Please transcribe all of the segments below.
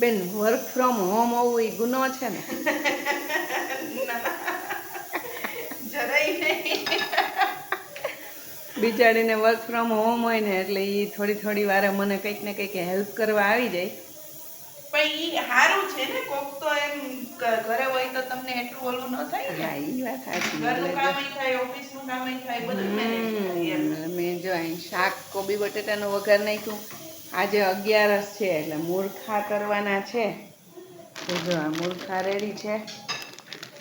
બેન work from home હોવું એ ગુનો છે ને? જરાય નહીં. બિચારીને વર્ક ફ્રોમ હોમ હોય ને એટલે એ થોડી વારે મને કંઈક ને કંઈક હેલ્પ કરવા આવી જાય. પણ ઈ સારું છે ને, કોક તો એમ ઘરે હોય તો તમને એટલું ઓલું ન થાય ને. હા એ વાત સાચી. ઘરનું કામય થાય, ઓફિસનું કામય થાય, બધું મેનેજ થાય એમ. મેં જો અહીં શાક કોબી બટેટાનો વઘાર નાખ્યું. આજે 11 છે એટલે મૂર્ખા કરવાના છે. તો જો આ મૂર્ખા રેડી છે.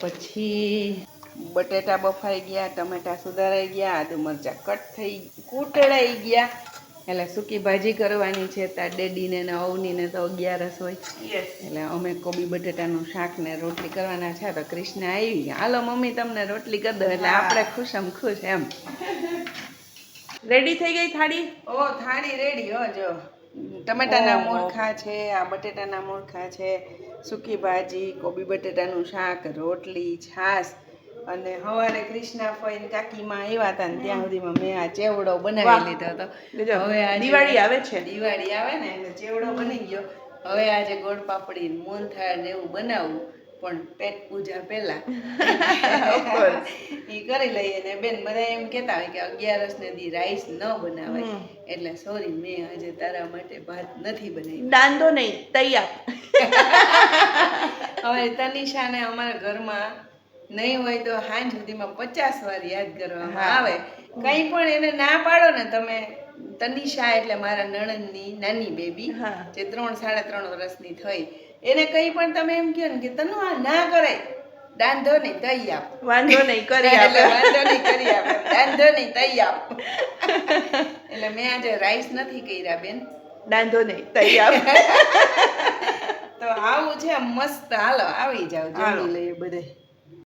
પછી બટેટા બફાઈ ગયા, ટમેટા સુધારાઈ ગયા, આદુ મરચાં કટ થઈ કૂટળાઈ ગયા. એટલે સૂકી ભાજી કરવાની છે. તાર ડેડીને ને અવનીને તો 11 હોય. યસ. એટલે અમે કોબી બટેટાનું શાક ને રોટલી કરવાના છે. તો કૃષ્ણ આવી ગયા, હાલો મમ્મી તમને રોટલી કરી દો. એટલે આપણે ખુશમ ખુશ એમ. રેડી થઈ ગઈ થાળી? ઓ થાળી રેડી હો. જો ટમેટાના મૂળખા છે, આ બટેટાના મૂળખા છે, સૂકી ભાજી, કોબી બટેટાનું શાક, રોટલી, છાશ. અને સવારે કૃષ્ણા ફઈને કાકીમાં આવ્યા હતા ને ત્યાં સુધીમાં મેં આ ચેવડો બનાવી લીધો હતો. હવે આ દિવાળી આવે છે. દિવાળી આવે ને એટલે ચેવડો બની ગયો. હવે આજે ગોળ પાપડી મોહનથાળ ને એવું બનાવવું, પણ પેટ પૂજા પહેલા એ કરી લઈએ. ને બેન બધા એમ કહેતા હોય કે 11 ને દી રાઈસ ન બનાવાય, એટલે સોરી મેં આજે તારા માટે ભાત નથી બનાવી. દાંદો નહીં, તૈયાર. હવે તનિષાને અમારા ઘરમાં નહીં હોય તો સાંજ સુધીમાં 50 વાર યાદ કરવામાં આવે. કંઈ પણ એને ના પાડો ને તમે. તનિષા એટલે મારા નણંદની નાની બેબી, જે 3-3.5 વર્ષની થઈ. એને કંઈ પણ તમે એમ કહો ને કે તનુ આ ના કરાય, દાંધો નહીં તઈ આપ. વાંધો નહીં, કરી આપે. વાંધો નહીં, કરી આપે. દાંધો નહીં તઈ આપ. એટલે મેં આજે રાઈસ નથી કર્યા બેન. દાંધો નહીં, તૈયાર. તો આવું છે મસ્ત. હાલો આવી જાવ, જમી લઈએ બધે.